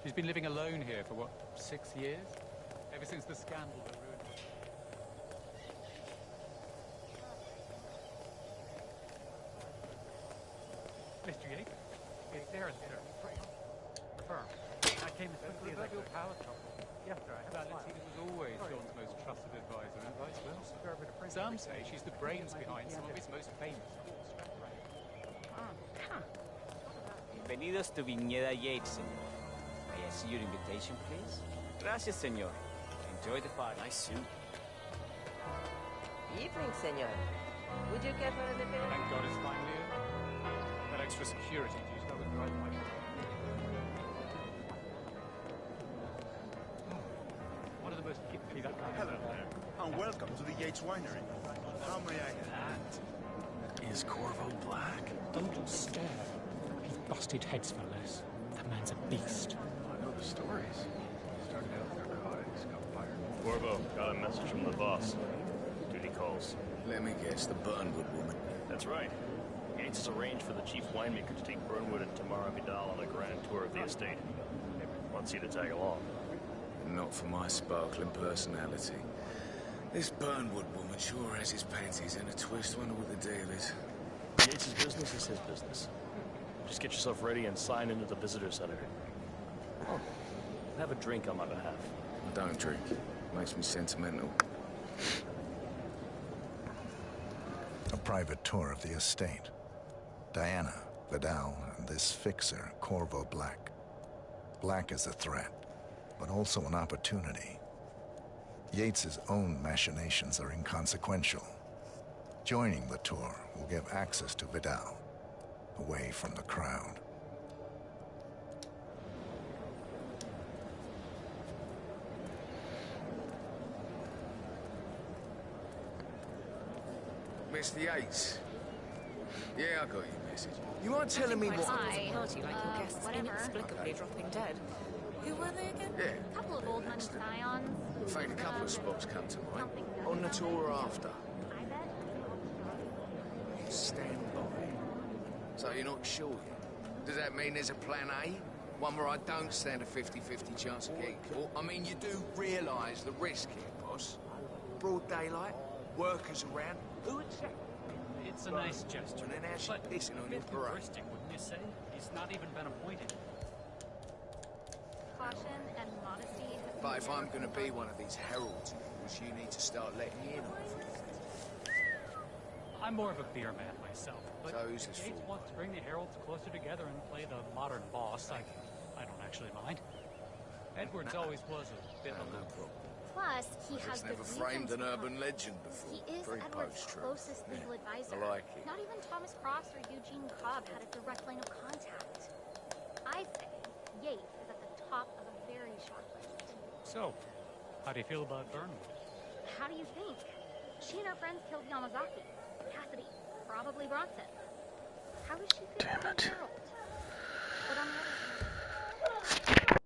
She's been living alone here for, what, 6 years? Ever since the scandal that ruined her. Mr. Yates? It's there, sir. Firm. I came as quickly as I could. Power couple. Yes, sir. Valentina was always John's most trusted advisor, and vice versa. Some say she's the brains behind some of his most famous courts. Bienvenidos to Viñeda Yates, señor. May I see your invitation, please? Gracias, señor. Enjoy the party. Nice suit. Evening, senor. Would you care for a little? Thank God it's finally over. That extra security used I would drive my car. One of the most gifted that guy. Hello there, and welcome to the Yates Winery. How may I... That is Corvo Black. Don't stare. He's busted heads for less. That man's a beast. I know the stories. Started out with narcotics, got fired. Corvo, got a message from the boss. Duty calls. Let me guess, the Burnwood woman. That's right. Yates has arranged for the chief winemaker to take Burnwood and Tamara Vidal on a grand tour of the estate. Wants you to tag along. Not for my sparkling personality. This Burnwood woman sure has his panties in a twist. Wonder what the deal is. Yates' business is his business. Just get yourself ready and sign into the visitor center. Oh, have a drink on my behalf. I don't drink. Makes me sentimental. A private tour of the estate. Diana, Vidal, and this fixer, Corvo Black. Black is a threat, but also an opportunity. Yates's own machinations are inconsequential. Joining the tour will give access to Vidal, away from the crowd. Mr. Yates. Yeah, I got your message. You mind telling me what... Party like your guests inexplicably dropping dead. Who were they again? Yeah. A couple of old money scions. In fact, a couple of spots come to mind. On the tour or after. I bet. Stand by. So you're not sure yet? Does that mean there's a plan A? One where I don't stand a 50-50 chance of getting caught? I mean, you do realise the risk here, boss. Broad daylight, workers around. Who would say? It's a nice gesture. And then how's she pissing on your parade? Wouldn't you say? He's not even been appointed. Caution and modesty. But if I'm going to be one of these heralds, you need to start letting me in on it. I'm more of a beer man myself, but So who's this Yates for? wants to bring the heralds closer together and play the modern boss. I don't actually mind. Edwards always was a bit of No a... problem. Plus, he has I've the never framed an reasons urban to- legend before. He is Very Edward's post-truth. closest legal advisor. I like it. Not even Thomas Cross or Eugene Cobb had a direct line of contact. I say Yates is at the top of a very short list. So, how do you feel about Burnwood? How do you think? She and her friends killed Yamazaki. Cassidy, probably Bronson. How does she feel about Harold? But on the other hand...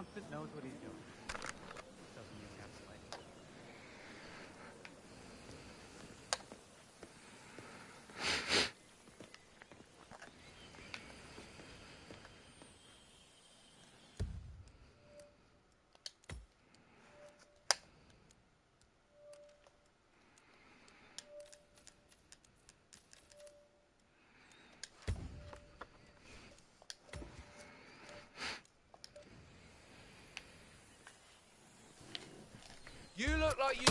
Constant knows what he's doing. Doesn't even have slight. You look like you...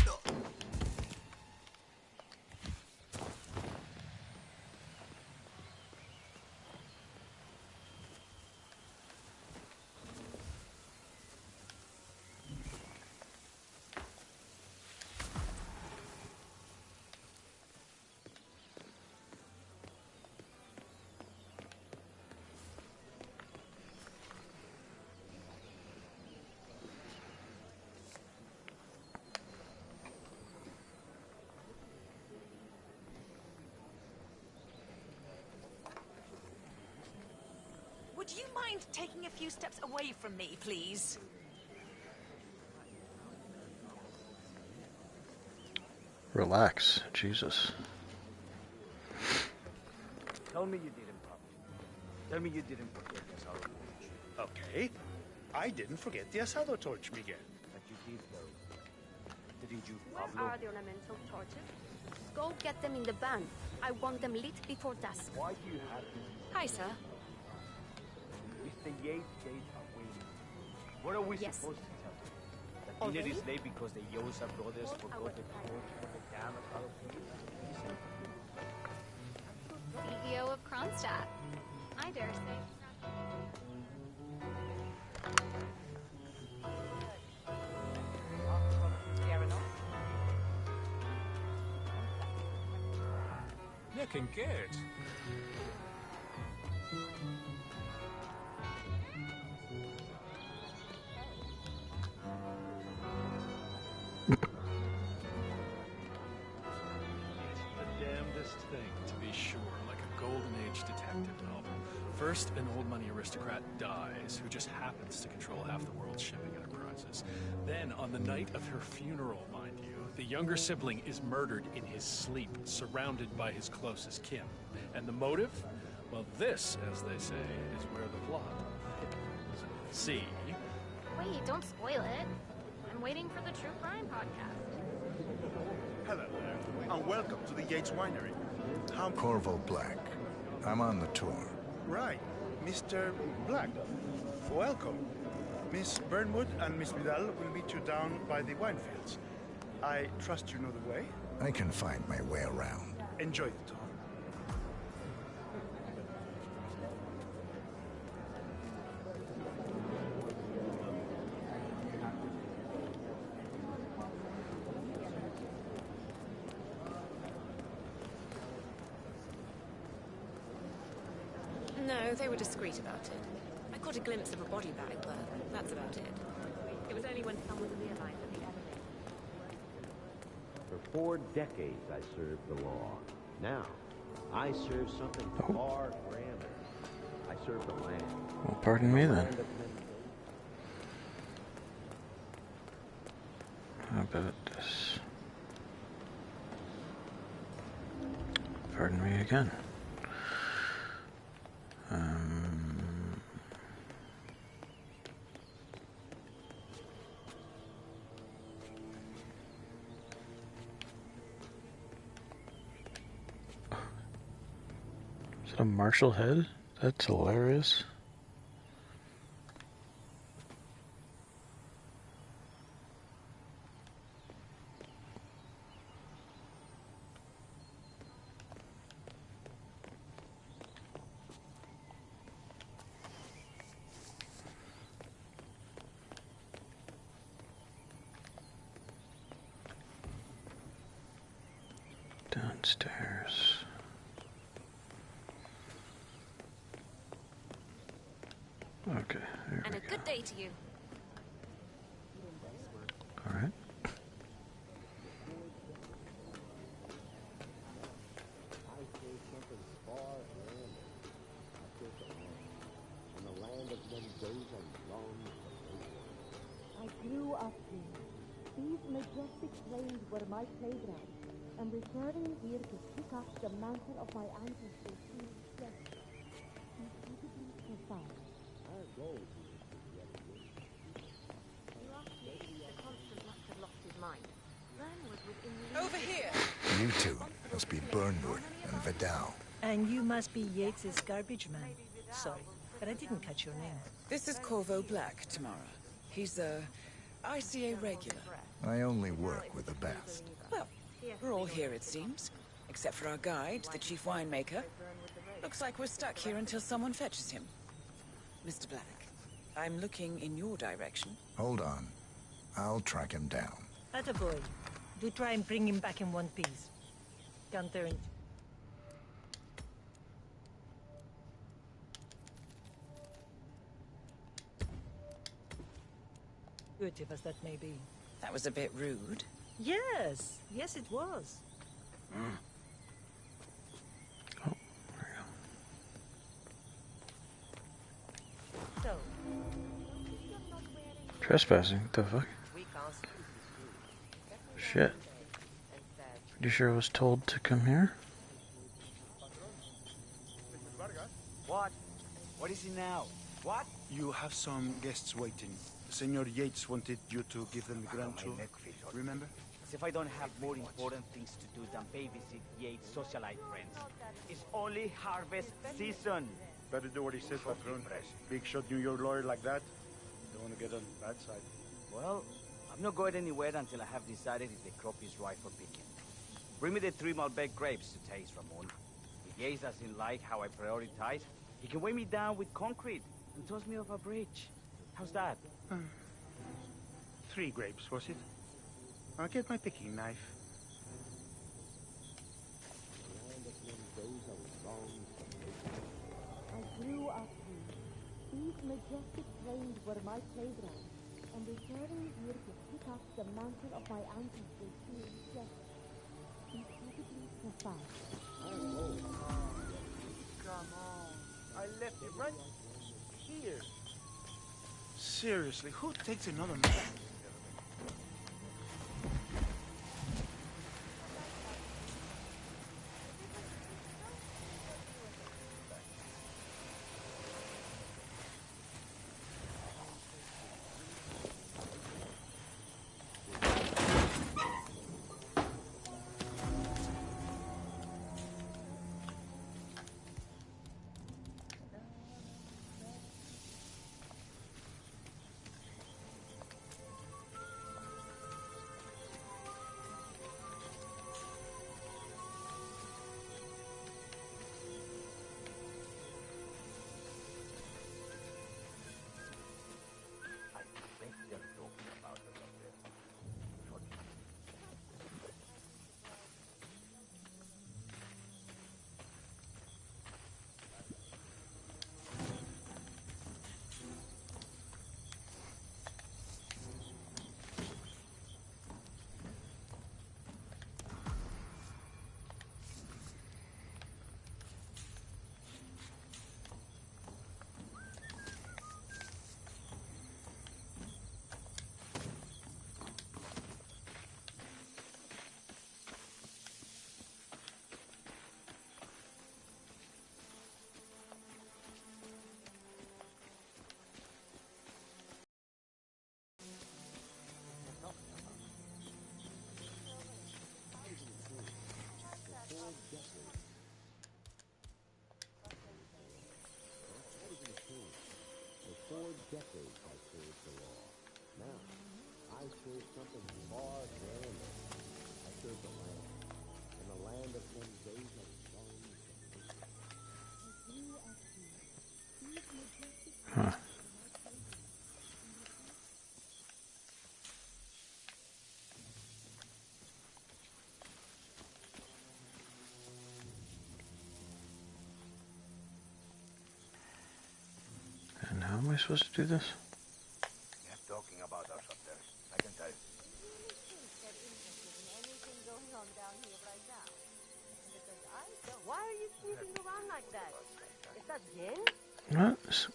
Would you mind taking a few steps away from me, please? Relax, Jesus. Tell me you didn't pop. Tell me you didn't forget the asado torch. Okay. I didn't forget the asado torch, Miguel. But you did, though. Didn't you, Where Pablo? are the ornamental torches? Go get them in the van. I want them lit before dusk. Why do you have to? Hi, sir. Mr. Yates days are waiting. What are we Yes. supposed to tell them? That dinner Already? is late because the Yosa brothers What forgot our the torch for the damn asado torch? CEO of Kronstadt. I dare say. Looking good. The damnedest thing, to be sure, like a Golden Age detective novel. First, an old money aristocrat dies who just happens to control half the world's shipping enterprises. Then, on the night of her funeral, mind you, the younger sibling is murdered in his sleep, surrounded by his closest kin. And the motive? Well, this, as they say, is where the plot happens. See? Wait, don't spoil it. I'm waiting for the True Crime podcast. Hello there, and welcome to the Yates Winery. How... Corvo Black. I'm on the tour. Right, Mr. Black. Welcome. Miss Burnwood and Miss Vidal will meet you down by the wine fields. I trust you know the way. I can find my way around. Enjoy the tour. No, they were discreet about it. I caught a glimpse of a body bag, but that's about it. It was only when someone realized that the evidence... For 4 decades, I served the law. Now, I serve something far grander. I serve the land. Well, pardon me then. How about this? Pardon me again. Is that a Marshall head? That's hilarious. Downstairs. Okay, there And we a go. good day to you. All right. I serve something far grander. I serve the land. And the land of Mendoza longs for no one. majestic plains were my playground. I'm returning here to pick up the mantle of my ancestors who just incredibly profound. Our goal The constant must have lost his mind. Vern was within the... Over here! You two must be Burnwood and Vidal. And you must be Yates's garbage man. Sorry, but I didn't catch your name. This is Corvo Black, Tamara. He's a ICA regular. I only work with the best. Well, we're all here, it seems. Except for our guide, the chief winemaker. Looks like we're stuck here until someone fetches him. Mr. Black, I'm looking in your direction. Hold on. I'll track him down. Attaboy. Do try and bring him back in one piece. Gunther and... Good as that may be. That was a bit rude. Yes, yes it was. Oh, there we go. So, Trespassing? What the fuck? Shit. Pretty sure I was told to come here. What? What is it now? What? You have some guests waiting. Senor Yates wanted you to give them the grand tour. Remember? As if I don't have more important things to do than babysit Yates' socialite friends. It's only harvest season. Better do what he says, patron. Big shot New York lawyer like that. Don't want to get on the bad side. Well, I'm not going anywhere until I have decided if the crop is right for picking. Bring me the 3 Malbec grapes to taste, Ramon. If Yates doesn't like how I prioritize, he can weigh me down with concrete and toss me off a bridge. How's that? 3 grapes, was it? I'll get my picking knife. I grew up here. These majestic plains were my playground. I'm returning here to pick up the mantle of my ancestors who just incredibly profound. Come on. I left it right here. Seriously, who takes another man? decades I served the law. Now, I serve something far grander. I serve the land. And the land of them days of Huh. And how am I supposed to do this? They're talking about us up there. I can tell. Why are you snooping around like that? Is that Jen? What?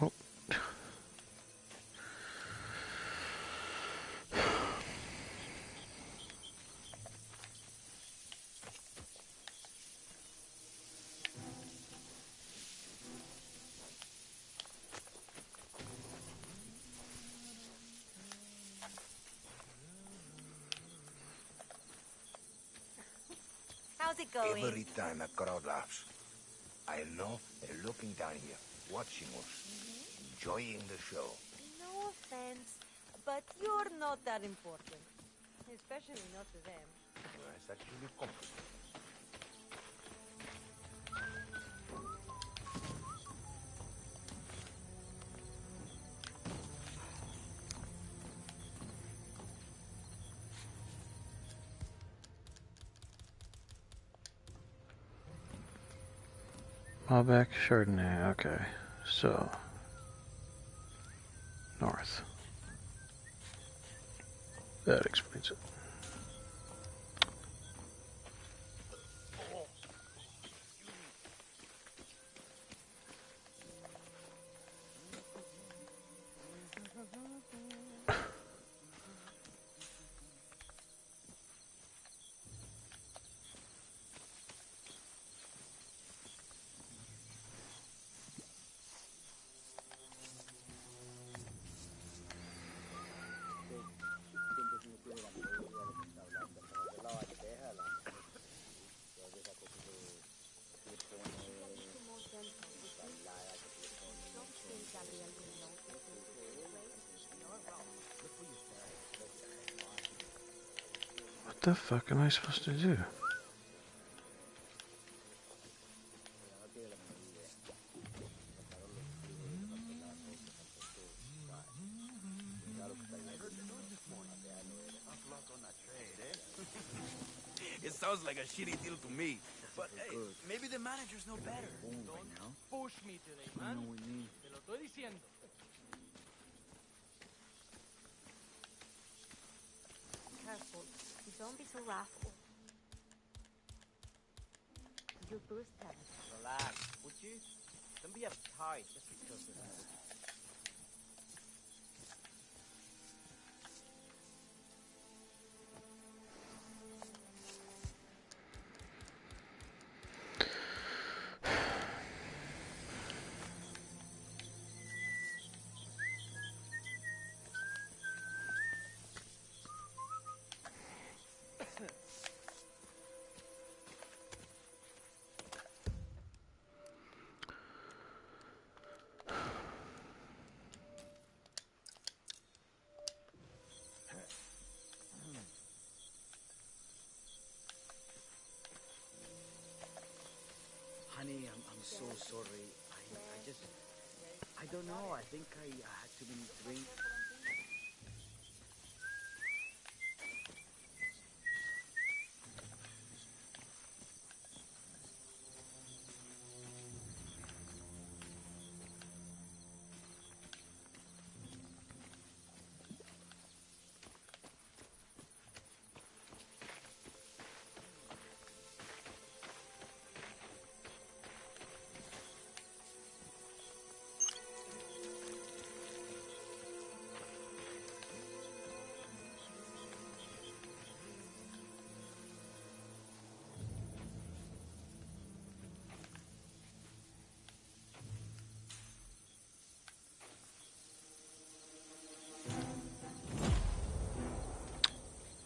Oh. it going? Every time a crowd laughs, I love looking down here, watching us, enjoying the show. No offense, but you're not that important. Especially not to them. It's actually comforting. Malbec Chardonnay, okay. So, north. That explains it. What the fuck am I supposed to do? It sounds like a shitty deal to me. But hey, maybe the managers know better. Don't push me today, man. Te lo estoy diciendo. Careful. Don't be so wrathful. Your first test. Relax, would you? Don't be uptight just because of that. Honey, I'm so sorry. I don't know. I think I had too many drinks.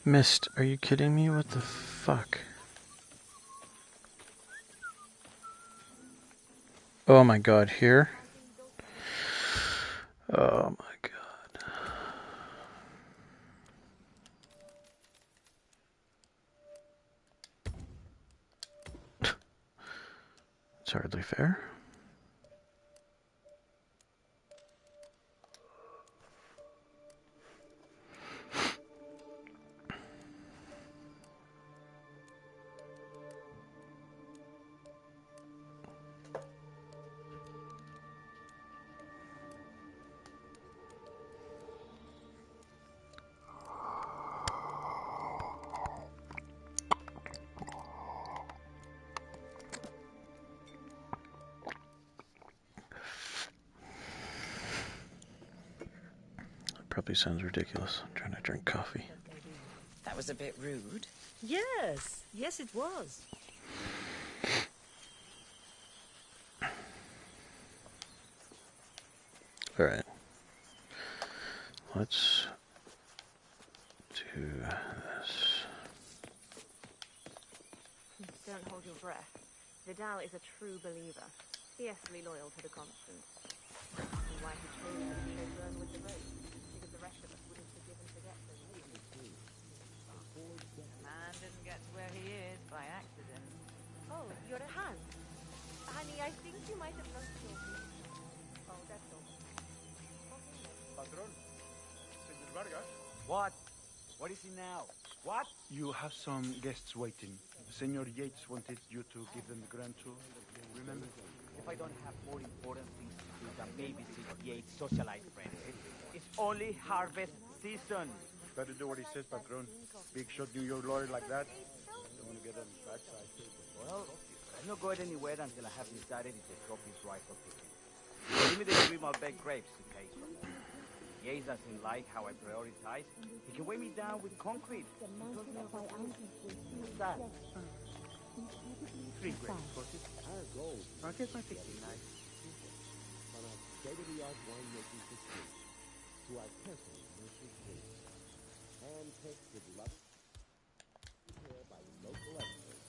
Mist, are you kidding me? What the fuck? Oh my god, here? Oh my god. It's hardly fair. Probably sounds ridiculous. I'm trying to drink coffee. That was a bit rude. Yes, yes it was. Alright. Let's do this. don't hold your breath. Vidal is a true believer, fiercely loyal to the constant. And why he chose to chauffeur with the road, because the rest of us wouldn't forgive and forget so easily. The man didn't get to where he is by accident. Oh, you're a hand. Honey, I think you might have lost your visa. Oh, that's all. Patron, Senor Vargas. What? What is it now? What? You have some guests waiting. Senor Yates wanted you to give them the grand tour. Remember? If I don't have more important things to do than babysit Yates' socialite friends, it's only harvest season. Better do what he says, Patron. Big shot New York lawyer like that. Don't want to get on his backside. Well, I'm not going anywhere until I have decided if the crop is right for picking. Give me the 3 Malbec grapes to taste from them. Yates doesn't like how I prioritize. He can weigh me down with concrete. What's that? 3 grapes, was it? Our goal I guess my 59. on our state-of-the-art winemaking facility to our carefully nurtured grapes, handpicked with love care by local experts.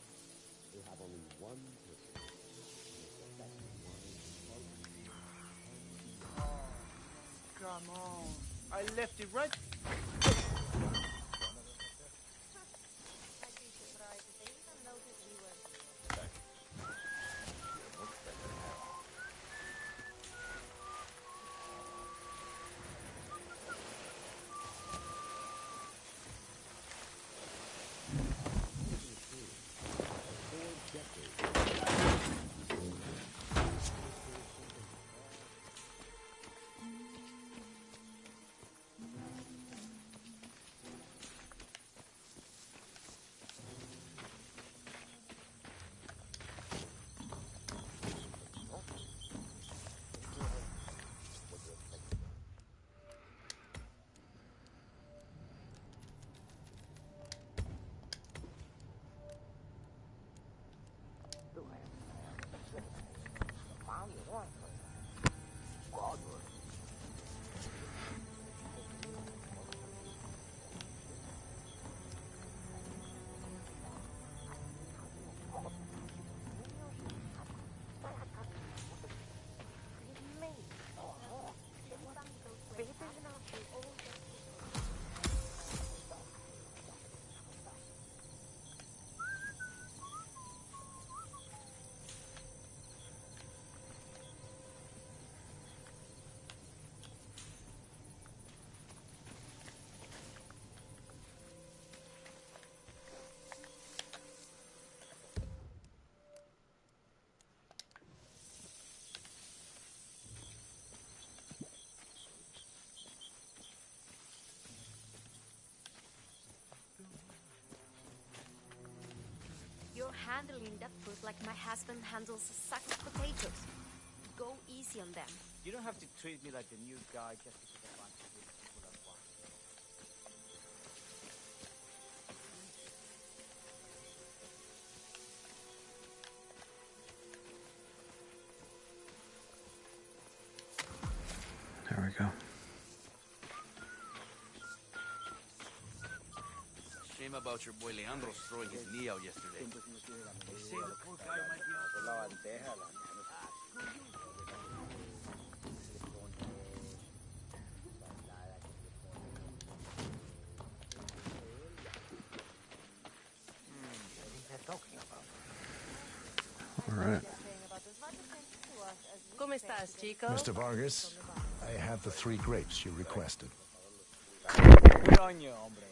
They have only one purpose: to make the best wine quality. Come on. I left it right. I'd be surprised if they even noticed we were here. You're handling that fruit like my husband handles a sack of potatoes. Go easy on them. You don't have to treat me like the new guy just because I want to with people at once. There we go. Shame about your boy Leandro's throwing his knee out yesterday. They say the poor guy might be All right. ¿Cómo estás, chico? Mr. Vargas, I have the 3 grapes you requested. Coño, hombre.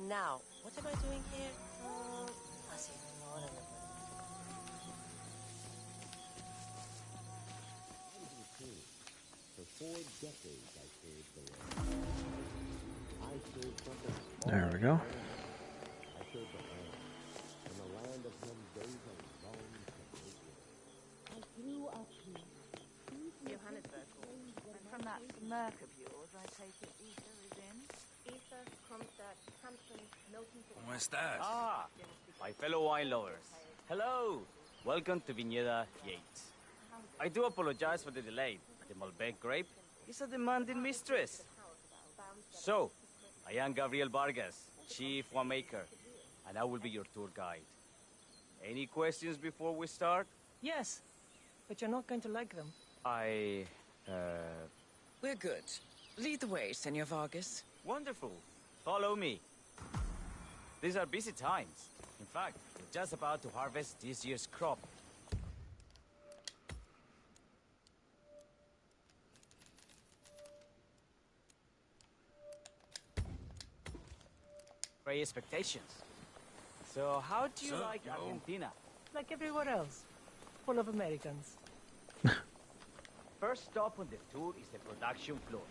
Now, what am I doing here? I see. For 4 decades, I served the land. I served something. There we go. I served the land. And the land of him days are long to make it. I grew up here. Johannesburg. And from that smirk of yours, I take it Ether is in? Ether, Comstack, Hampton, Milton. ¿Cómo estás? Ah, my fellow wine lovers. Hello. Welcome to Viñeda Yates. How I do apologize for the delay. The Malbec grape is a demanding mistress. So, I am Gabriel Vargas, Chief Winemaker, and I will be your tour guide. Any questions before we start? Yes, but you're not going to like them. We're good. Lead the way, Senor Vargas. Wonderful. Follow me. These are busy times. In fact, we're just about to harvest this year's crop. Great expectations. So, how do you like Argentina? Like everywhere else. Full of Americans. First stop on the tour is the production floor,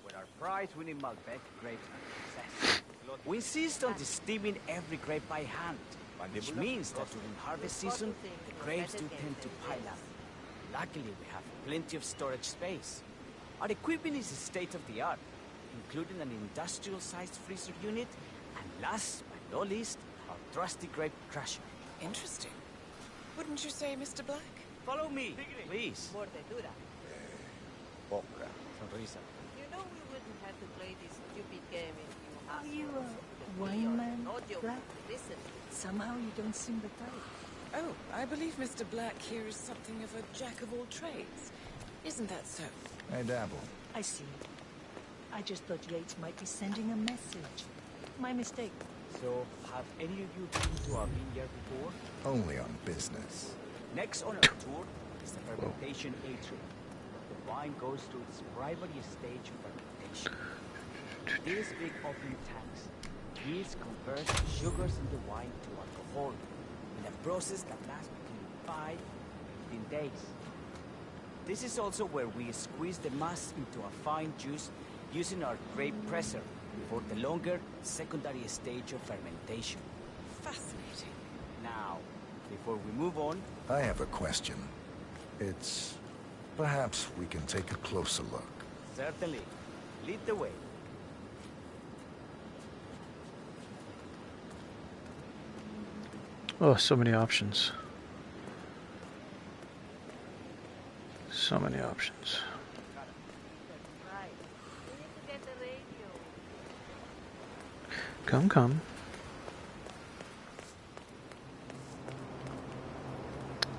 where our prize-winning Malbec grapes are processed. We insist on steaming every grape by hand, which means that during harvest season, the grapes do tend to pile up. Luckily, we have plenty of storage space. Our equipment is state-of-the-art, including an industrial-sized freezer unit, and last but not least, our trusty grape crusher. Interesting. Wouldn't you say, Mr. Black? Follow me, please. Mordedura. Sonrisa. You know we wouldn't have to play this stupid game if you Are asked you us a to wine man, audio. Black? Listen. Somehow you don't seem the type. Oh, I believe Mr. Black here is something of a jack of all trades. Isn't that so? I dabble. I see. I just thought Yates might be sending a message. My mistake. So, have any of you been to our vineyard before? Only on business. Next on our tour is the fermentation atrium. The wine goes through its primary stage of fermentation. These big open tanks, yeast converts sugars in the wine to alcohol in a process that lasts between 5 and 15 days. This is also where we squeeze the mass into a fine juice using our grape presser before the longer secondary stage of fermentation. Fascinating. Now, before we move on, I have a question. It's... perhaps we can take a closer look. certainly, lead the way. Oh, so many options. So many options. Right. We need to get the radio. Come.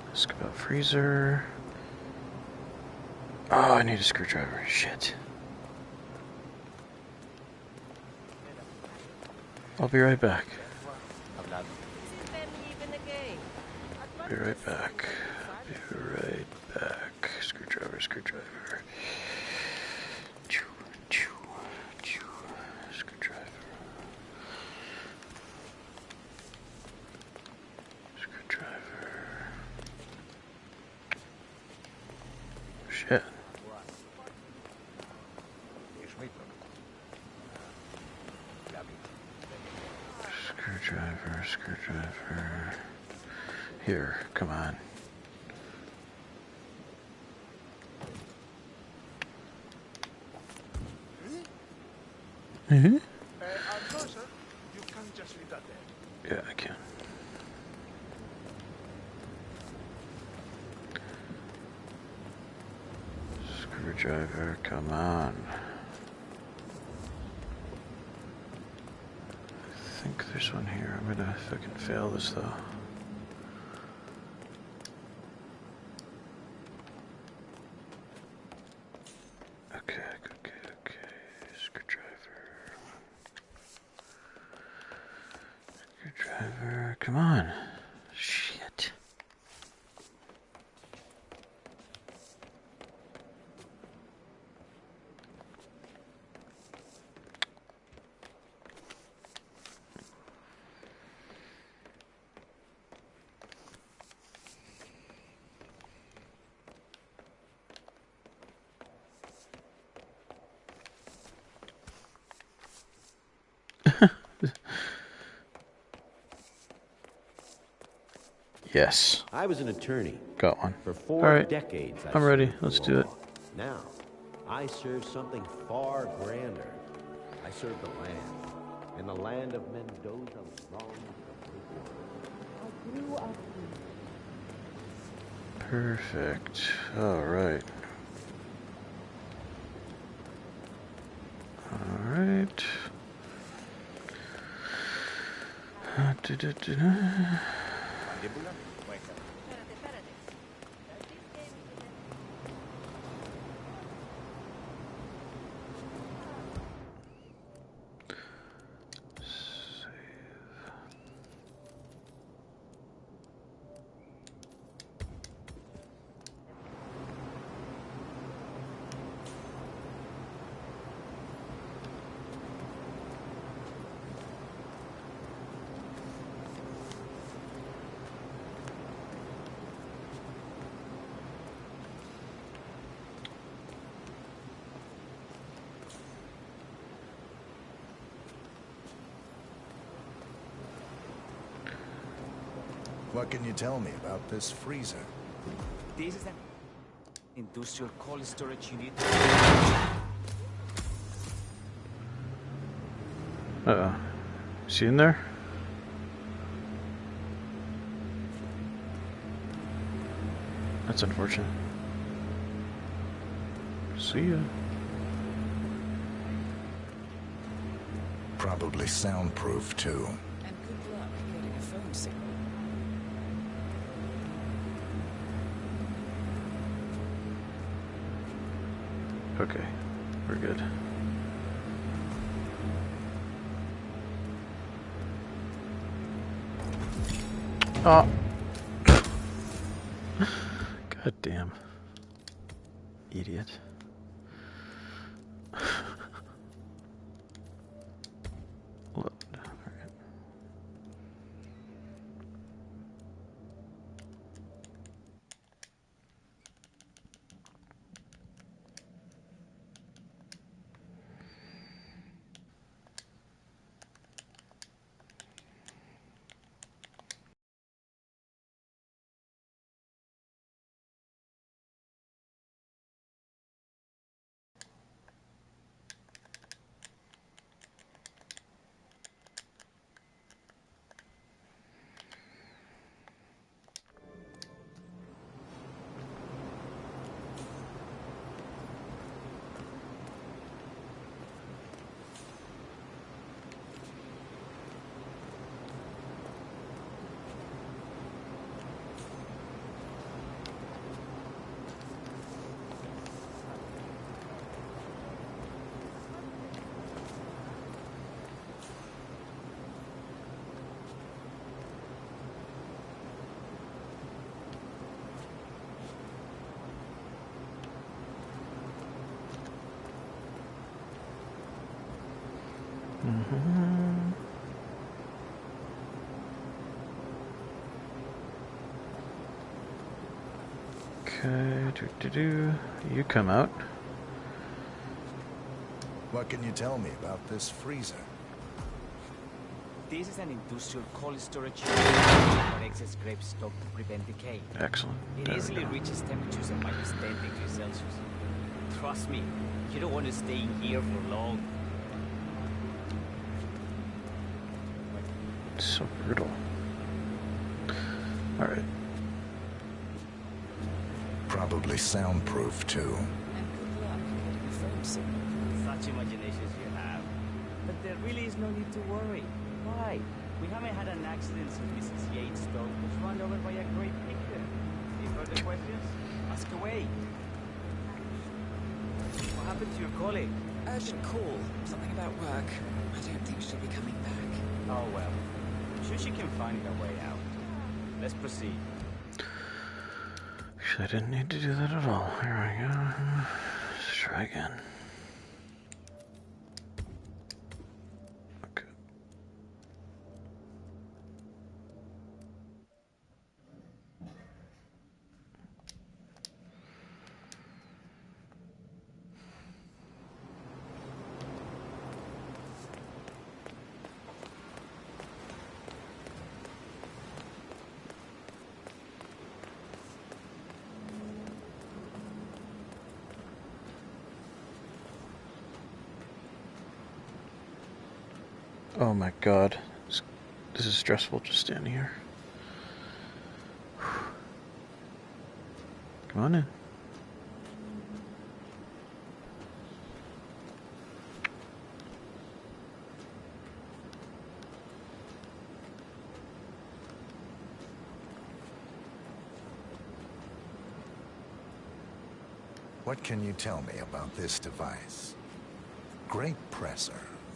Let's go about freezer. Oh, I need a screwdriver. Shit. I'll be right back. Be right back. Be right back. Screwdriver. Screwdriver. Shit. Screwdriver. Here, come on. I'm sorry, sir. You can't just leave that there. Yeah, I can. Screwdriver, come on. I think there's one here. I'm gonna fucking fail this though. Okay. Screwdriver, come on. Shit. Yes. I was an attorney. Got one. For 4 All right. decades. I'm ready. served the Let's do it. law. Now, I serve something far grander. I serve the land. And the land of Mendoza longs to take over. I grew up here. Perfect. All right. All right. What can you tell me about this freezer? This is an industrial cold storage unit. Uh-oh. Is he in there? That's unfortunate. See ya. Probably soundproof, too. And good luck getting a phone signal. Okay, we're good. Oh. God damn. Idiot. Load. Alright. Okay, you come out. What can you tell me about this freezer? This is an industrial cold storage unit for excess grape stock to prevent decay. Excellent. It There we easily go. reaches temperatures of -10 degrees Celsius. Trust me, you don't want to stay in here for long. It's so brutal. Alright. Probably soundproof, too. And good luck getting a phone signal. Such imaginations you have. But there really is no need to worry. Why? We haven't had an accident since Mrs. Yates' dog was run over by a great picture. Any further questions? Ask away. What happened to your colleague? Urgent call. Something about work. I don't think she'll be coming back. Oh well. I'm sure she can find a way out. Let's proceed. Actually, I didn't need to do that at all. Here we go. Let's try again. Okay. Oh my god. This is stressful just standing here. Come on in. What can you tell me about this device? Grape presser,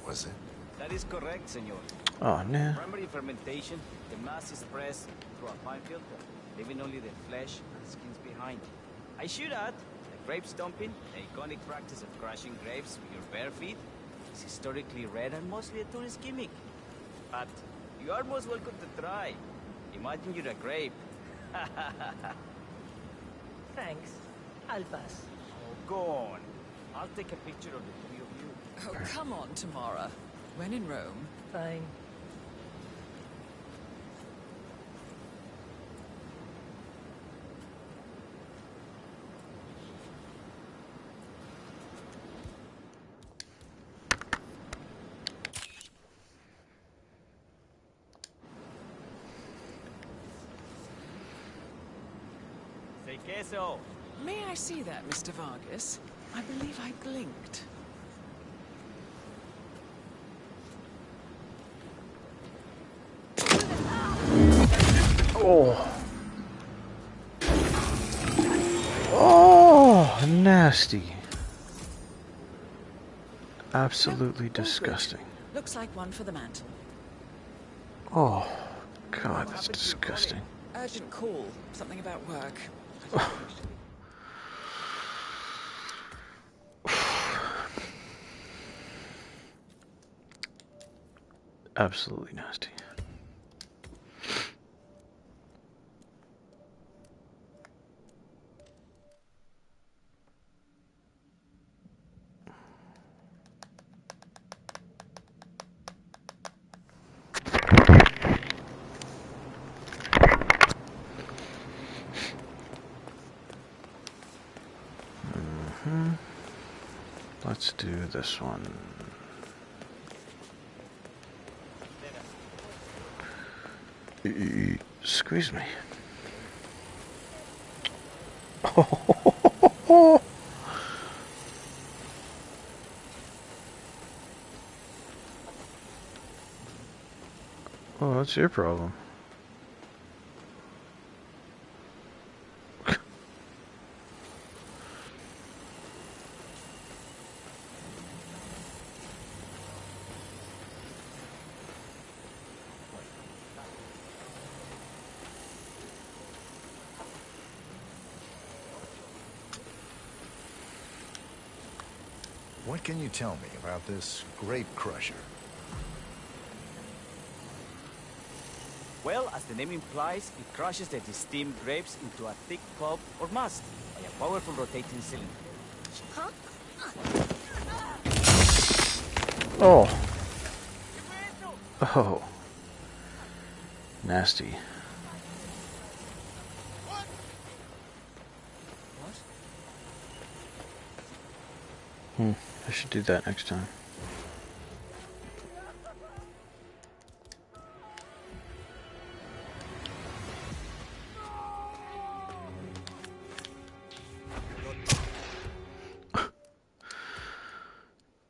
was it? That is correct, senor. Oh, no. Primary fermentation, the mass is pressed through a fine filter, leaving only the flesh and skins behind. I should add, the grape stomping, the iconic practice of crushing grapes with your bare feet, is historically rare and mostly a tourist gimmick. But you are most welcome to try. Imagine you're a grape. Thanks. I'll pass. Oh, go on. I'll take a picture of the three of you. Oh, come on, Tamara. When in Rome. Fine. Say queso. May I see that, Mr. Vargas? I believe I blinked. Oh. Oh, nasty. Absolutely disgusting. Looks like one for the mantle. Oh, God, that's disgusting. Urgent call. Something about work. Absolutely nasty. Let's do this one. Excuse me. Oh, that's your problem. What can you tell me about this grape crusher? Well, as the name implies, it crushes the steamed grapes into a thick pulp or must by a powerful rotating cylinder. Huh? Oh. Oh. Nasty. I should do that next time.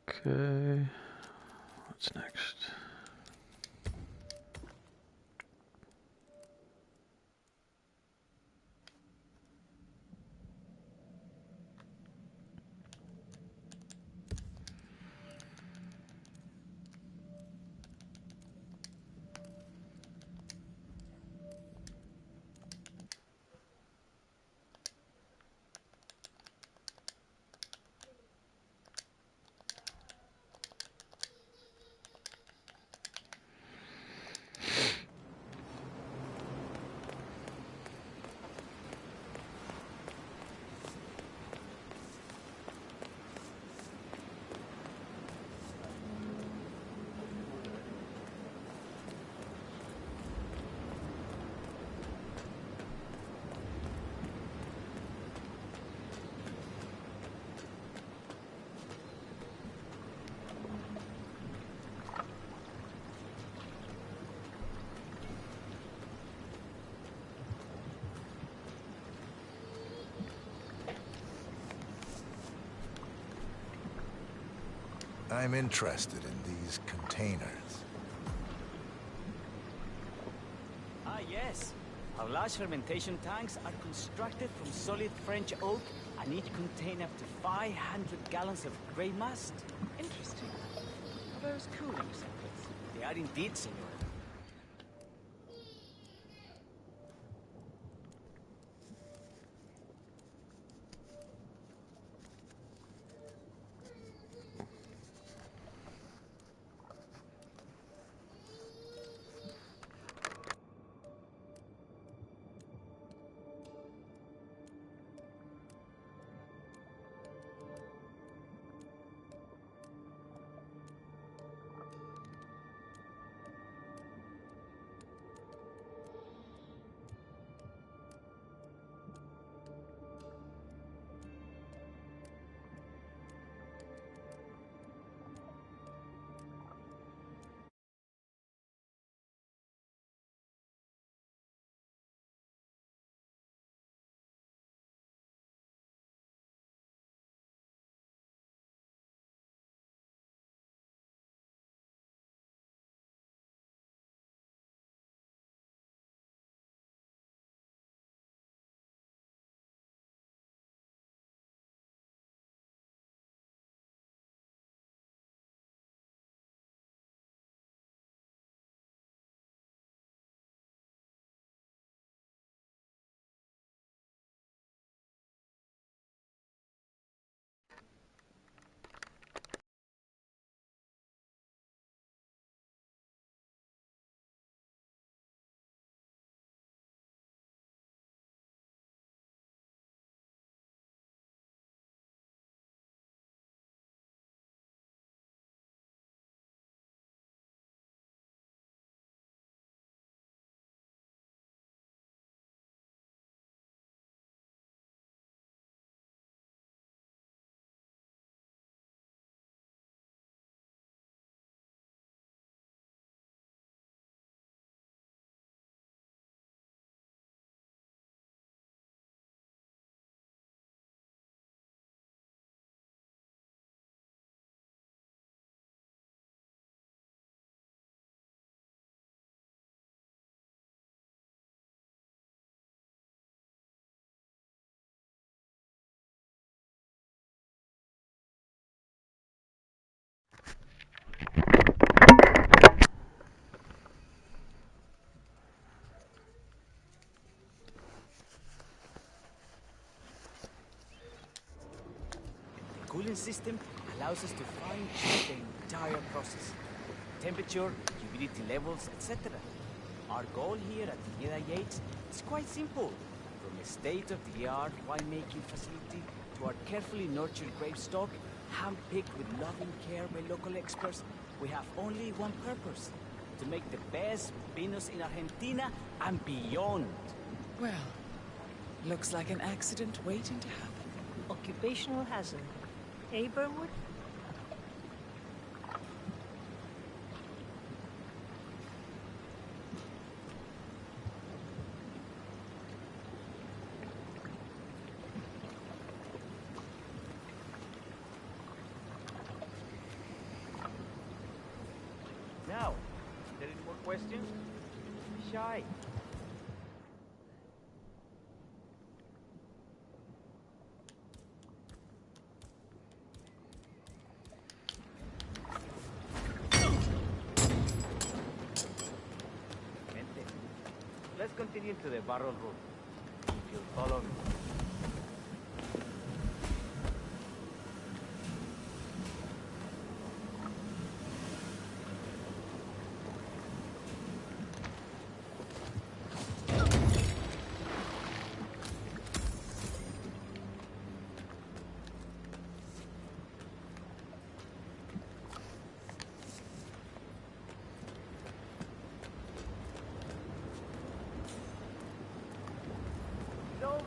Okay. What's next? I'm interested in these containers. Ah, yes. Our large fermentation tanks are constructed from solid French oak and each contain up to 500 gallons of grey must. Interesting. Are those cooling circuits? They are indeed, senor. The cooling system allows us to fine-tune the entire process. Temperature, humidity levels, etc. Our goal here at Pineda Yates is quite simple. From a state-of-the-art winemaking facility to our carefully nurtured grape stock, hand-picked with loving care by local experts, we have only one purpose: to make the best vinos in Argentina and beyond. Well, looks like an accident waiting to happen. Occupational hazard. Eh, Burnwood? Now, if there are any more questions, don't be shy. Let's continue to the barrel room. If you'll follow me.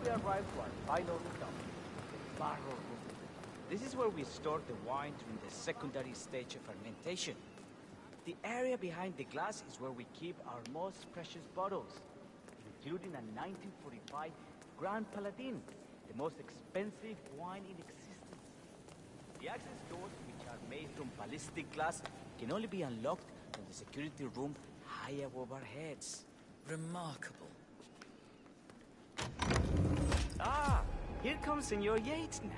We arrived to our final stop, the barrel room. This is where we store the wine during the secondary stage of fermentation. The area behind the glass is where we keep our most precious bottles, including a 1945 Grand Paladin, the most expensive wine in existence. The access doors, which are made from ballistic glass, can only be unlocked from the security room high above our heads. Remarkable. Ah, here comes Senor Yates now.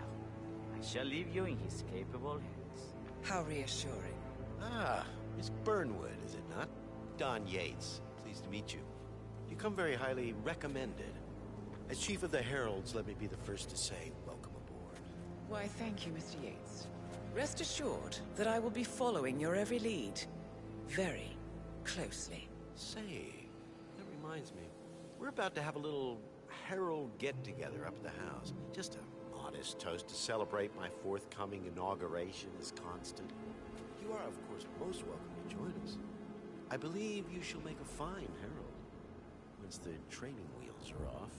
I shall leave you in his capable hands. How reassuring. Ah, Miss Burnwood, is it not? Don Yates. Pleased to meet you. You come very highly recommended. As Chief of the Heralds, let me be the first to say welcome aboard. Why, thank you, Mr. Yates. Rest assured that I will be following your every lead. Very closely. Say, that reminds me. We're about to have a little Herald get-together up at the house. Just a modest toast to celebrate my forthcoming inauguration as Constant. You are, of course, most welcome to join us. I believe you shall make a fine Herald, once the training wheels are off.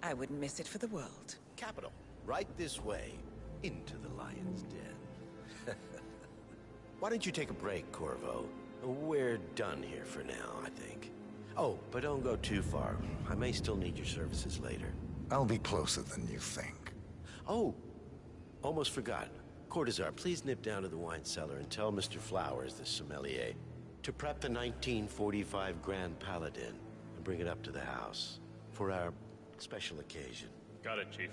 I wouldn't miss it for the world. Capital. Right this way, into the lion's den. Why don't you take a break, Corvo? We're done here for now, I think. Oh, but don't go too far. I may still need your services later. I'll be closer than you think. Oh, almost forgot. Cortazar, please nip down to the wine cellar and tell Mr. Flowers, the sommelier, to prep the 1945 Grand Paladin and bring it up to the house for our special occasion. Got it, Chief.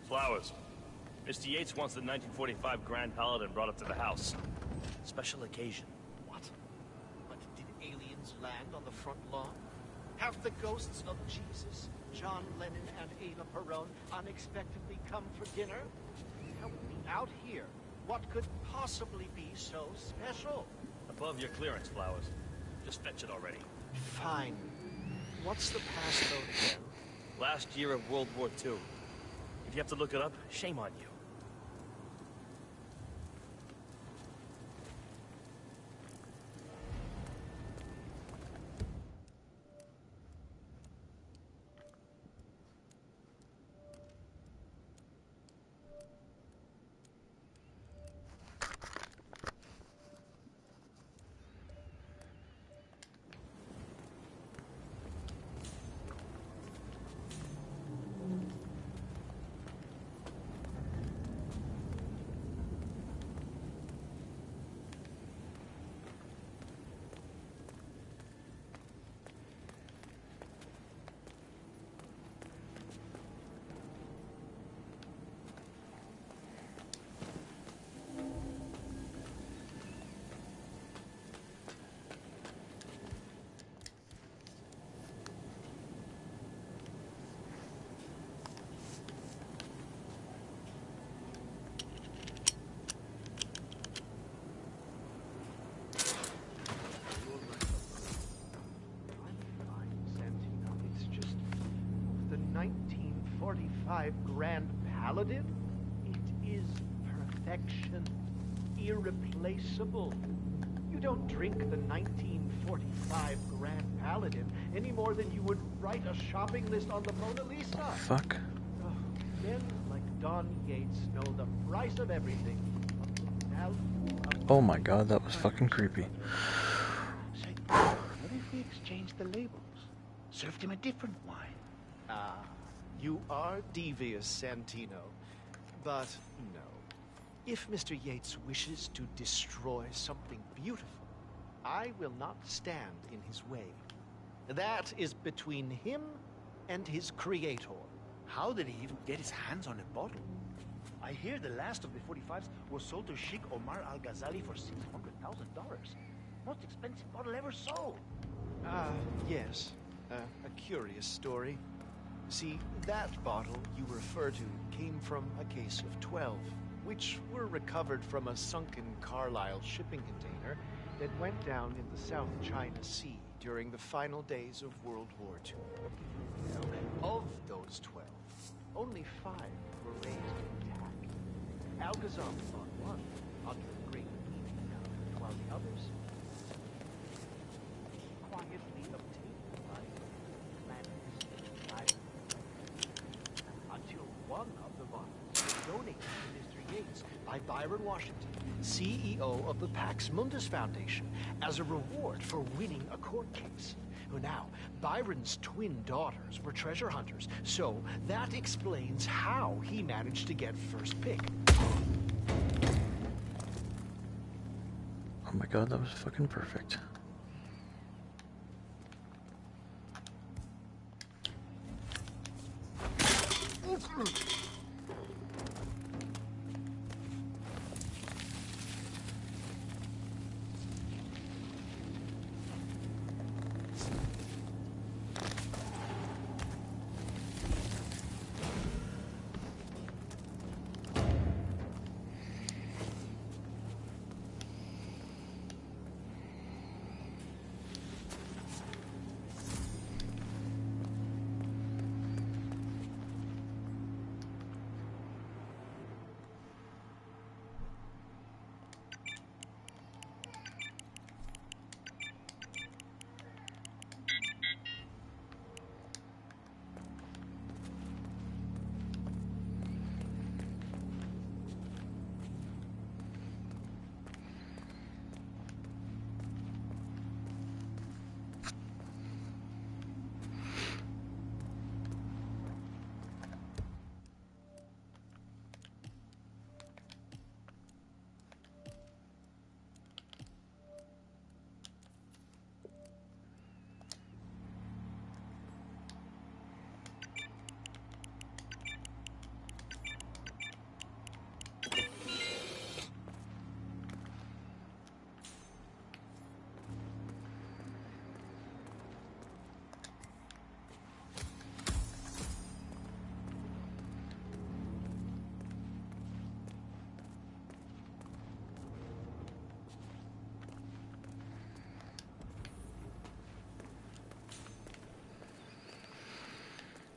Flowers. Mr. Yates wants the 1945 Grand Paladin brought up to the house. Special occasion. What? But did aliens land on the front lawn? Have the ghosts of Jesus, John Lennon and Eva Perón unexpectedly come for dinner? Help me out here. What could possibly be so special? Above your clearance, Flowers. Just fetch it already. Fine. What's the passcode again? Last year of World War II. If you have to look it up, shame on you. It's just the 1945 Grand Paladin. It is perfection, irreplaceable. You don't drink the 1945 Grand Paladin any more than you would write a shopping list on the Mona Lisa. Fuck. Oh, men like Don Yates know the price of everything. Oh my god, that was fucking creepy. What if we exchanged the labels? Served him a different wine? Ah, you are devious, Santino. But no. If Mr. Yates wishes to destroy something beautiful, I will not stand in his way. That is between him and his creator. How did he even get his hands on a bottle? I hear the last of the 45s was sold to Sheikh Omar Al-Ghazali for $600,000. Most expensive bottle ever sold. Ah, yes. A curious story. See, that bottle you refer to came from a case of 12, which were recovered from a sunken Carlisle shipping container that went down in the South China Sea during the final days of World War II. Now, of those 12, only 5 were raised intact. Alcazar on one, under the great heat, while the others quietly obtained by planners, until one of the bottles was donated to Mr. Yates by Byron Washington, CEO of the Pax Mundus Foundation, as a reward for winning a court case. Now, Byron's twin daughters were treasure hunters, so that explains how he managed to get first pick. Oh my god, that was fucking perfect.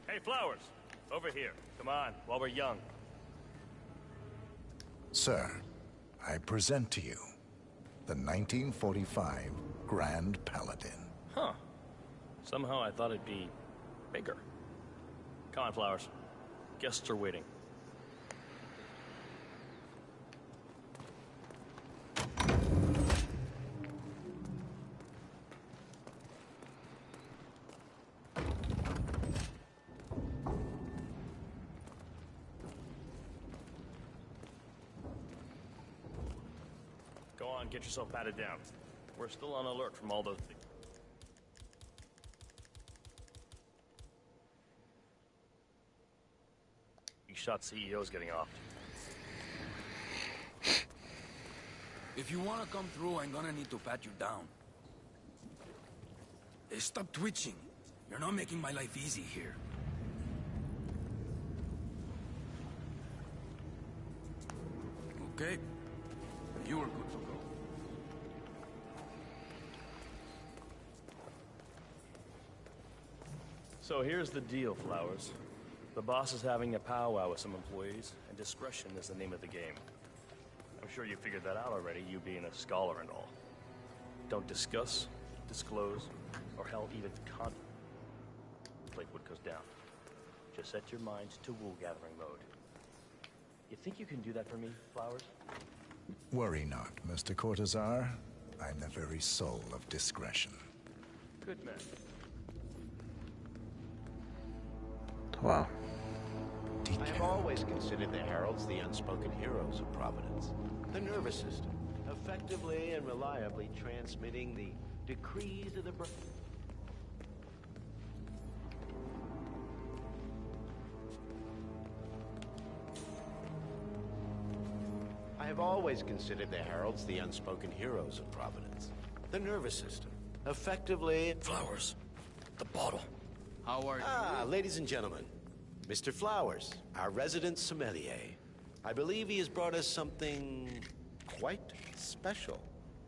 Hey, Flowers, over here. Come on, while we're young. Sir, I present to you the 1945 Grand Paladin. Huh. Somehow I thought it'd be bigger. Come on, Flowers. Guests are waiting. Go on, get yourself patted down. We're still on alert from all those things. You shot CEO's getting off. If you want to come through, I'm gonna need to pat you down. Hey, stop twitching. You're not making my life easy here. Okay? You are good to go. So here's the deal, Flowers. The boss is having a powwow with some employees, and discretion is the name of the game. I'm sure you figured that out already, you being a scholar and all. Don't discuss, disclose, or hell, even contemplate what goes down. Just set your minds to wool-gathering mode. You think you can do that for me, Flowers? Worry not, Mr. Cortazar. I'm the very soul of discretion. Good man. Wow. I have always considered the heralds the unspoken heroes of Providence. The nervous system, effectively and reliably transmitting the decrees of the brain. I have always considered the heralds the unspoken heroes of Providence. The nervous system, effectively... Flowers, the bottle. How are you? Ah, ladies and gentlemen, Mr. Flowers, our resident sommelier. I believe he has brought us something quite special.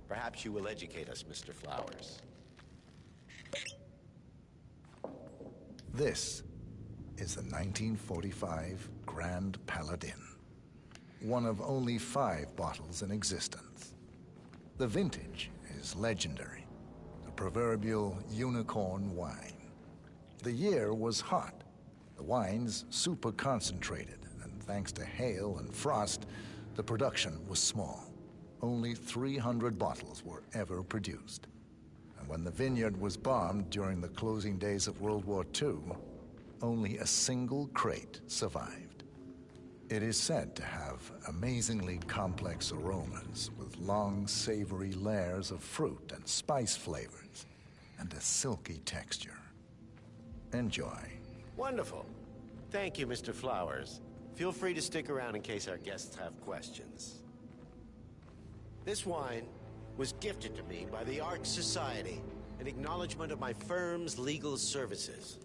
Perhaps you will educate us, Mr. Flowers. This is the 1945 Grand Paladin, one of only 5 bottles in existence. The vintage is legendary, a proverbial unicorn wine. The year was hot, the wine's super concentrated, and thanks to hail and frost, the production was small. Only 300 bottles were ever produced. And when the vineyard was bombed during the closing days of World War II, only a single crate survived. It is said to have amazingly complex aromas with long, savory layers of fruit and spice flavors, and a silky texture. Enjoy. Wonderful. Thank you, Mr. Flowers. Feel free to stick around in case our guests have questions. This wine was gifted to me by the Arch Society in acknowledgement of my firm's legal services.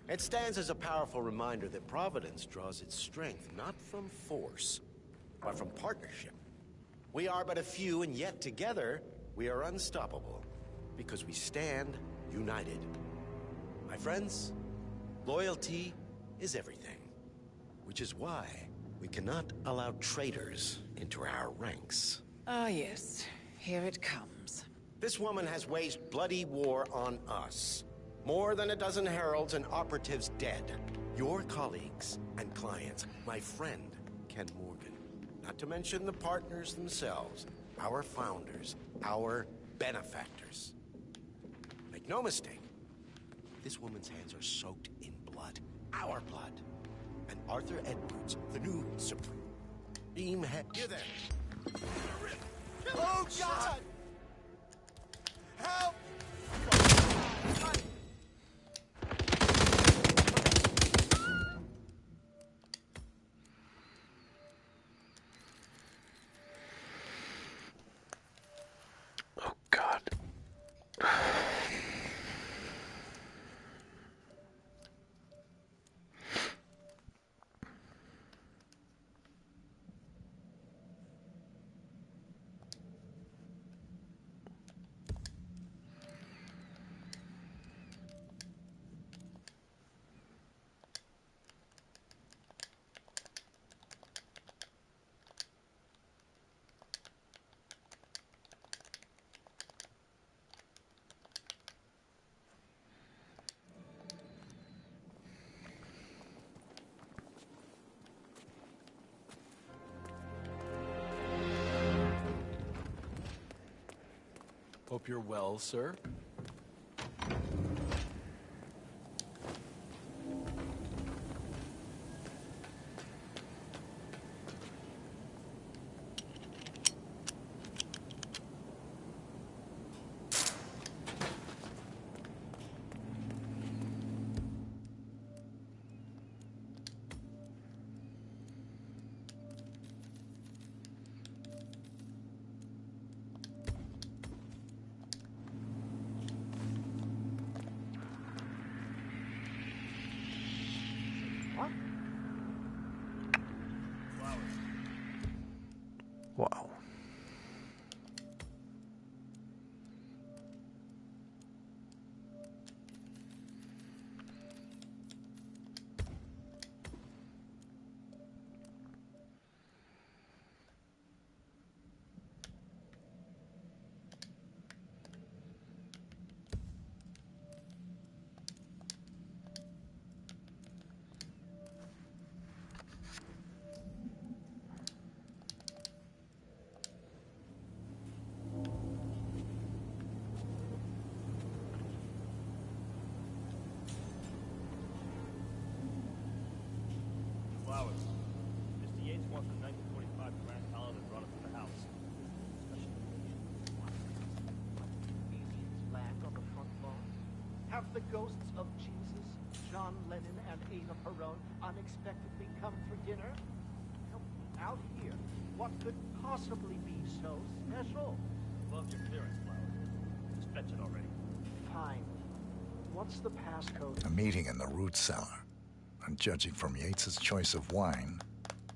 It stands as a powerful reminder that Providence draws its strength not from force, but from partnership. We are but a few, and yet together we are unstoppable because we stand united. My friends, loyalty is everything, which is why we cannot allow traitors into our ranks. Ah, yes. Here it comes. This woman has waged bloody war on us. More than a dozen heralds and operatives dead. Your colleagues and clients. My friend, Ken Morgan. Not to mention the partners themselves. Our founders. Our benefactors. Make no mistake. This woman's hands are soaked in blood. Our blood. And Arthur Edwards, the new Supreme Head. You there. Oh, God! Help! Oh, God. Hope you're well, sir. Wow. Flowers. Mr. Yates wants the 1945 Grand Paladin brought up to the house. Flag on the front lawn. Have the ghosts of Jesus, John Lennon, and Ava Perón unexpectedly come for dinner? Help me out here. What could possibly be so special? Love your clearance, Flowers. Just fetch it already. Fine. What's the passcode? A meeting in the root cellar. And judging from Yates's choice of wine,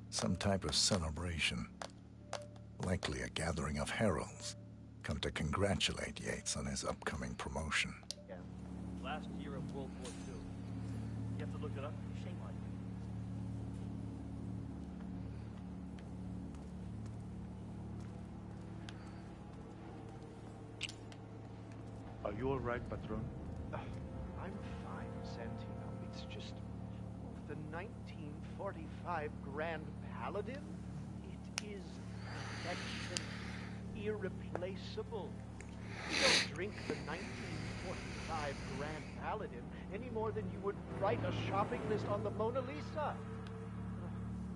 some type of celebration. Likely a gathering of heralds, come to congratulate Yates on his upcoming promotion. Yeah. Last year of World War II. You have to look it up. Shame on you. Are you all right, Patron? I'm fine, Santino. It's just the 1945 Grand Paladin. It is perfection, irreplaceable. You don't drink the 1945 Grand Paladin any more than you would write a shopping list on the Mona Lisa.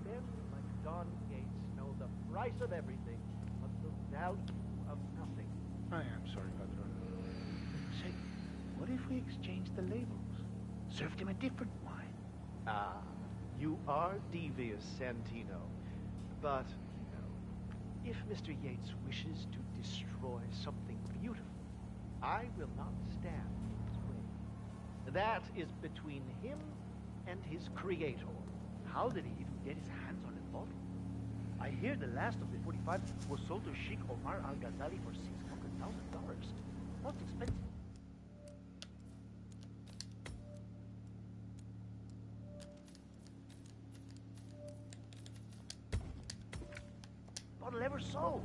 Men like Don Yates know the price of everything, but the value of nothing. I am sorry, Patron. Say, what if we exchanged the labels? Served him a different wine? Ah, you are devious, Santino. But, if Mr. Yates wishes to destroy something beautiful, I will not stand in his way. That is between him and his creator. How did he even get his hands on the bottle? I hear the last of the 45 was sold to Sheikh Omar Al-Ghazali for $600,000. That's expensive. Bottle ever sold?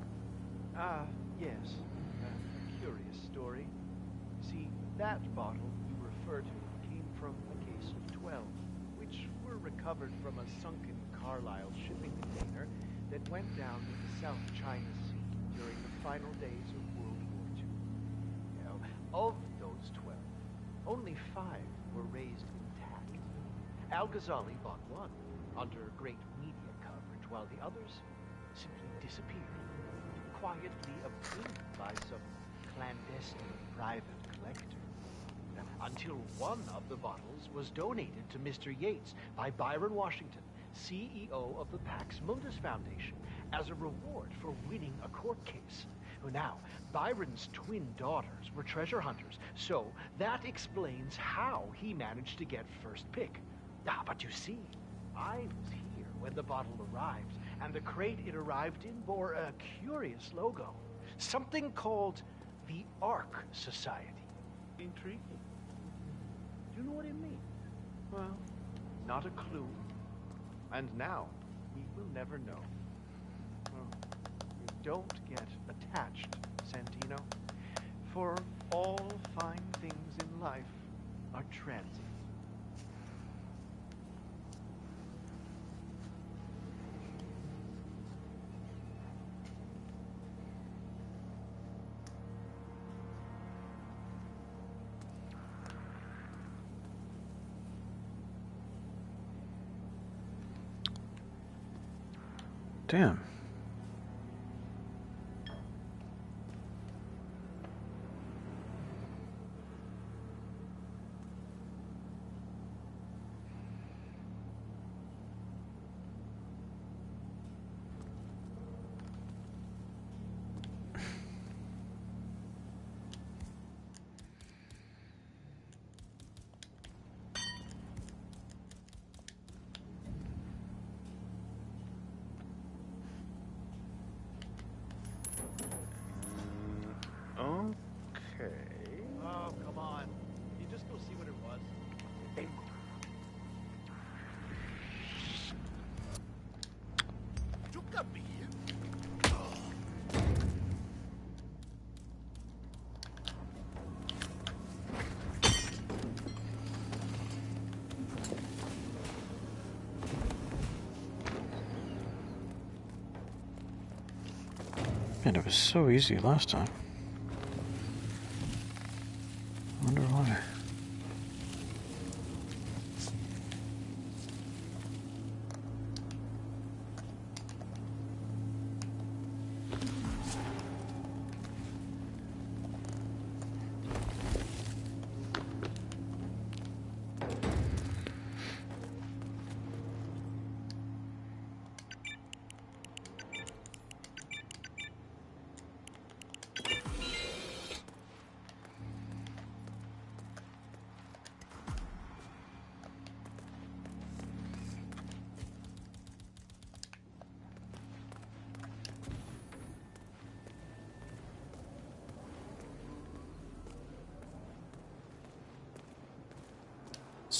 Yes. A curious story. See, that bottle you refer to came from a case of 12, which were recovered from a sunken Carlisle shipping container that went down in the South China Sea during the final days of World War II. Now, of those 12, only 5 were raised intact. Al-Ghazali bought one under great media coverage, while the others simply disappeared, quietly obtained by some clandestine private collector. Until one of the bottles was donated to Mr. Yates by Byron Washington, CEO of the Pax Mundus Foundation, as a reward for winning a court case. Now, Byron's twin daughters were treasure hunters, so that explains how he managed to get first pick. But you see, I was here when the bottle arrived, and the crate it arrived in bore a curious logo. Something called the Ark Society. Intriguing. Do you know what it means? Well, not a clue. And now, we will never know. Well, you don't get attached, Santino. For all fine things in life are transient. Damn. Okay. Oh, come on. You just go see what it was. You got me here. Man, it was so easy last time. I wonder why.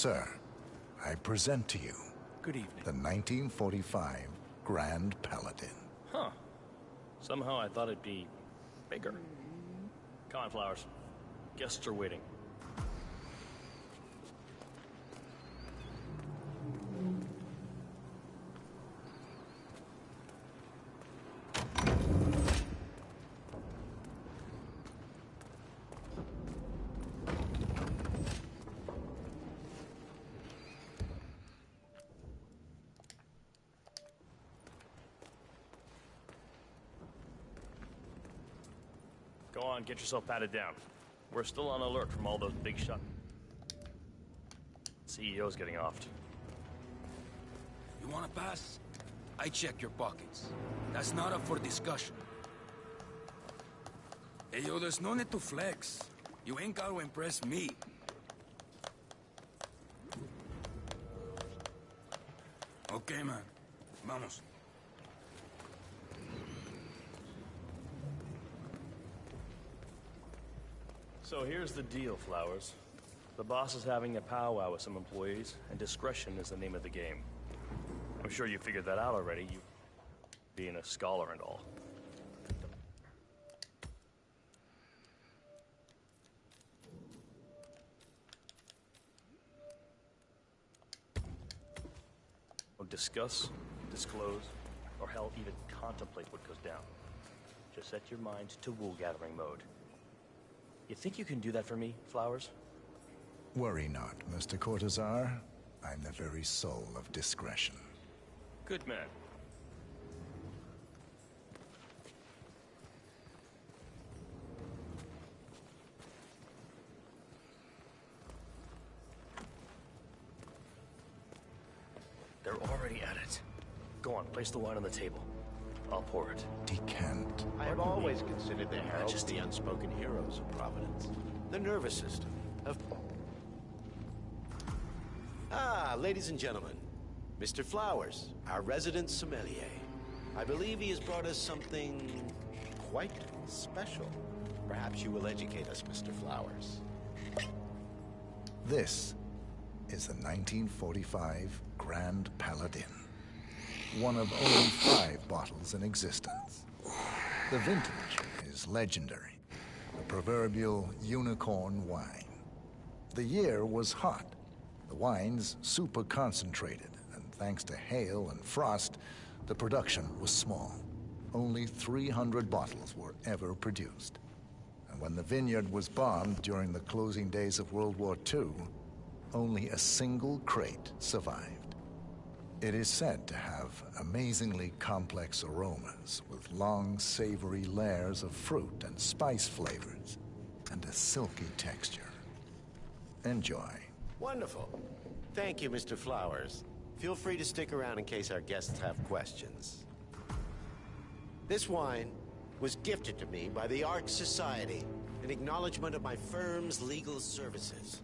Sir, I present to you Good evening. the 1945 Grand Paladin. Huh. Somehow I thought it'd be bigger. Come on, Flowers. Guests are waiting. Go on, get yourself patted down. We're still on alert from all those big shot. CEO's getting offed. You want to pass? I check your pockets. That's not up for discussion. Hey, yo, there's no need to flex. You ain't got to impress me. Okay, man. Vamos. So here's the deal, Flowers. The boss is having a powwow with some employees, and discretion is the name of the game. I'm sure you figured that out already, you being a scholar and all. Don't discuss, disclose, or hell, even contemplate what goes down. Just set your mind to wool-gathering mode. You think you can do that for me, Flowers? Worry not, Mr. Cortazar. I'm the very soul of discretion. Good man. They're already at it. Go on, place the wine on the table. I'll pour it. Decant. I have always considered the heralds the unspoken heroes of Providence. The nervous system of... Ah, ladies and gentlemen, Mr. Flowers, our resident sommelier. I believe he has brought us something quite special. Perhaps you will educate us, Mr. Flowers. This is the 1945 Grand Paladin. One of only 5 bottles in existence. The vintage is legendary. The proverbial unicorn wine. The year was hot. The wine's super concentrated, and thanks to hail and frost, the production was small. Only 300 bottles were ever produced. And when the vineyard was bombed during the closing days of World War II, only a single crate survived. It is said to have amazingly complex aromas with long, savory layers of fruit and spice flavors, and a silky texture. Enjoy. Wonderful. Thank you, Mr. Flowers. Feel free to stick around in case our guests have questions. This wine was gifted to me by the Arch Society in acknowledgement of my firm's legal services.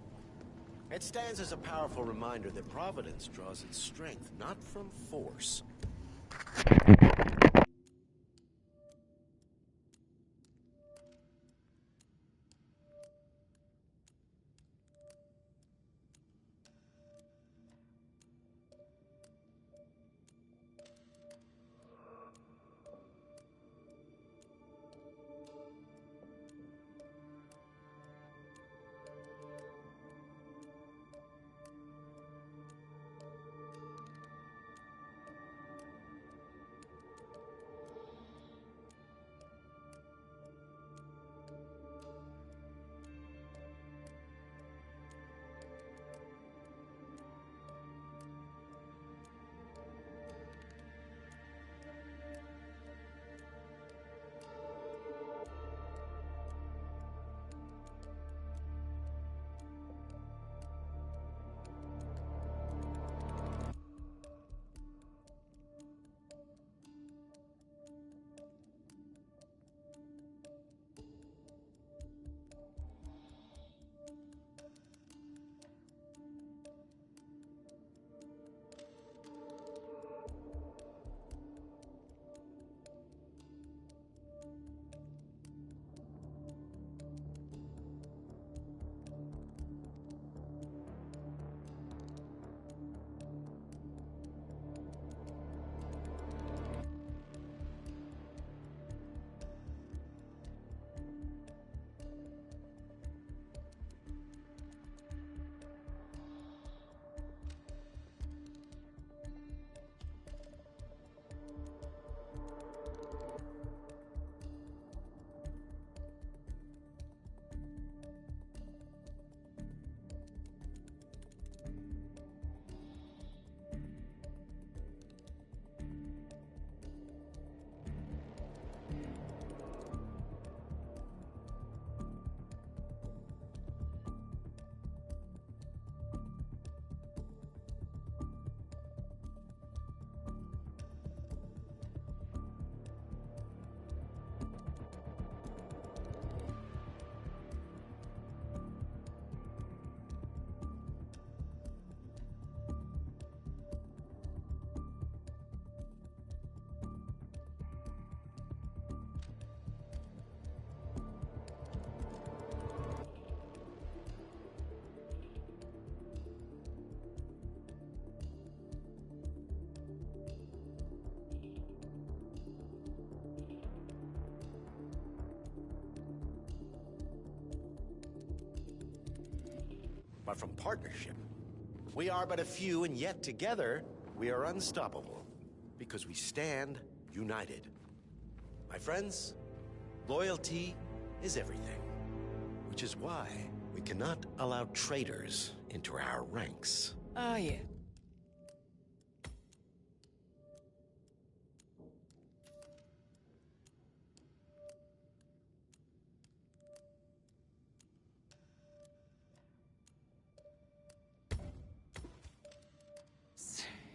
It stands as a powerful reminder that Providence draws its strength not from force. but from partnership. We are but a few, and yet together we are unstoppable, because we stand united. My friends, loyalty is everything, which is why we cannot allow traitors into our ranks. Ah, yeah.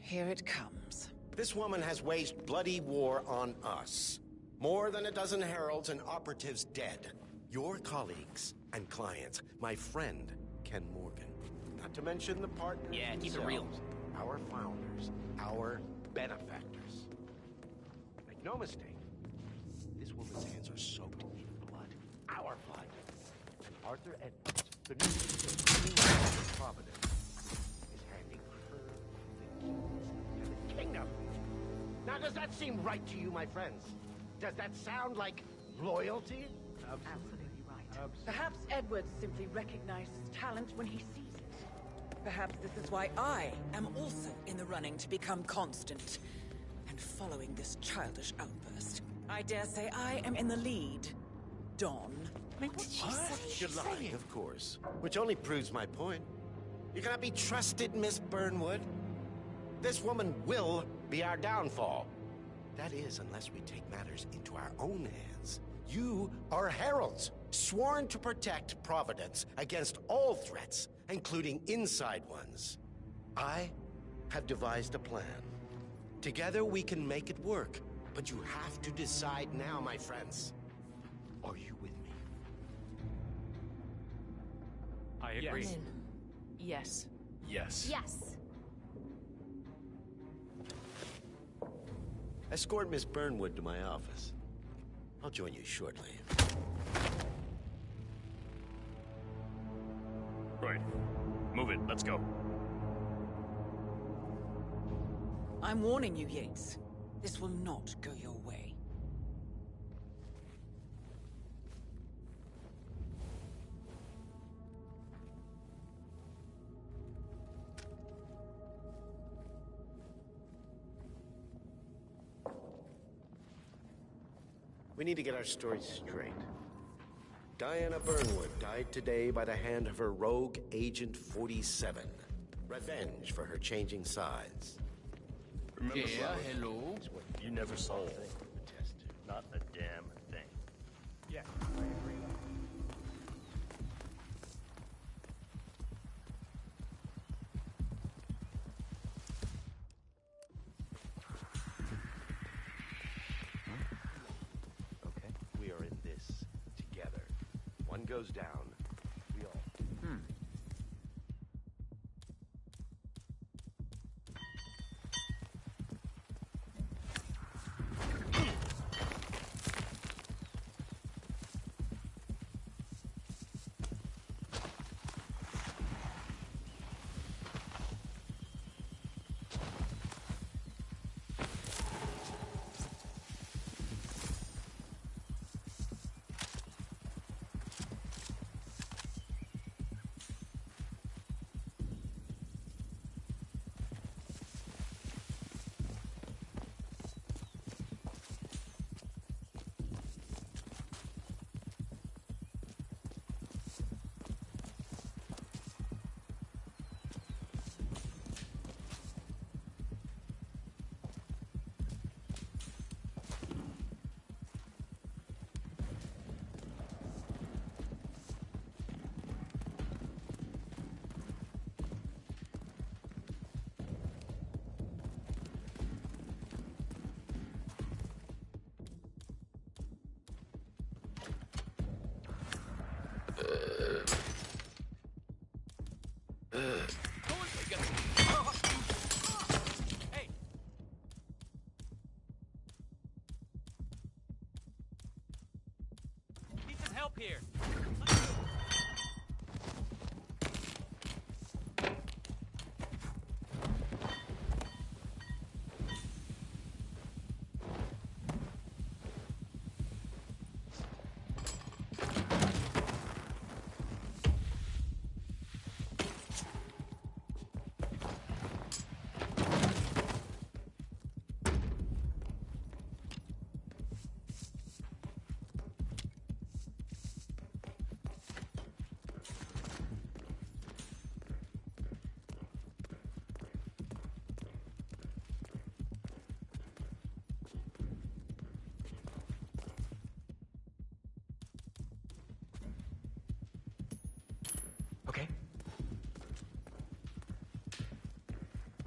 Here it comes. This woman has waged bloody war on us. More than a dozen heralds and operatives dead. Your colleagues and clients. My friend, Ken Morgan. Not to mention the partners. Yeah, keep it real. Our founders. Our benefactors. Make no mistake. This woman's hands are soaked in blood. Our blood. And Arthur Edwards, the new of Providence, is handing her the keys to the kingdom. Now, does that seem right to you, my friends? Does that sound like loyalty? Absolutely right. Perhaps Edwards simply recognizes talent when he sees it. Perhaps this is why I am also in the running to become constant. And following this childish outburst, I dare say I am in the lead. Dawn. What you're lying, of course. Which only proves my point. You cannot be trusted, Miss Burnwood. This woman will be our downfall. That is, unless we take matters into our own hands. You are heralds, sworn to protect Providence against all threats, including inside ones. I have devised a plan. Together we can make it work, but you have to decide now, my friends. Are you with me? I agree. Yes. Yes. Yes. Escort Miss Burnwood to my office. I'll join you shortly. Right. Move it. Let's go. I'm warning you, Yates. This will not go your way. We need to get our story straight. Diana Burnwood died today by the hand of her rogue Agent 47. Revenge for her changing sides. Remember, Yeah, Flowers? hello? You never saw a thing. Not a damn thing. Yeah, I agree. Okay. We are in this together. One goes down, we all. Hey! Need some help here.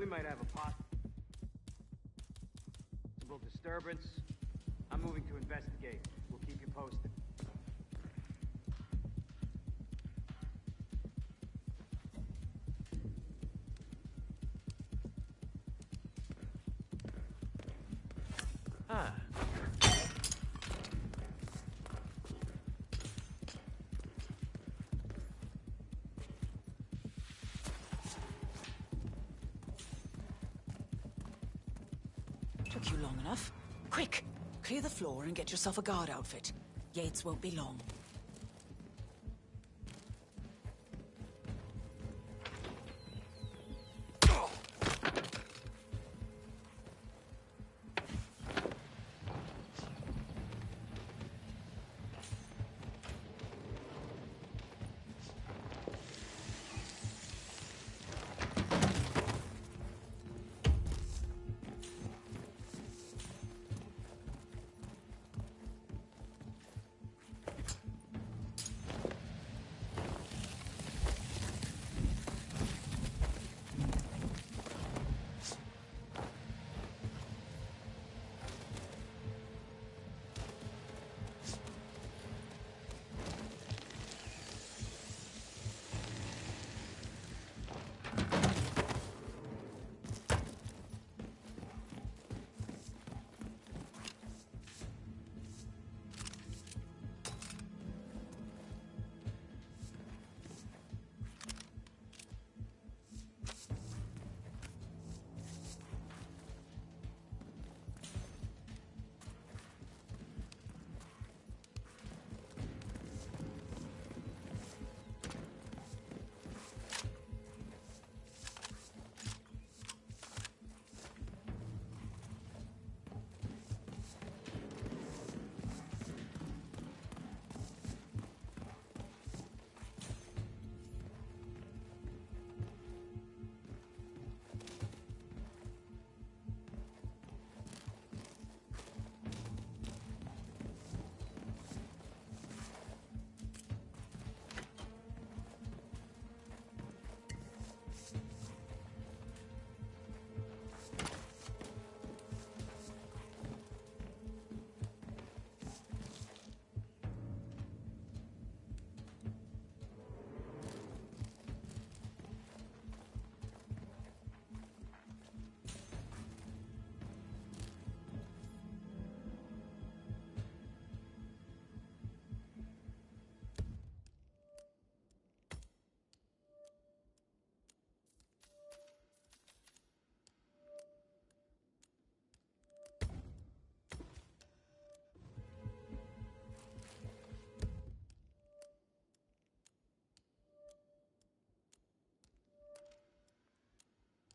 might have a possible disturbance. I'm moving to investigate. We'll keep you posted. Ah. Took you long enough. Quick! Clear the floor and get yourself a guard outfit. Yates won't be long.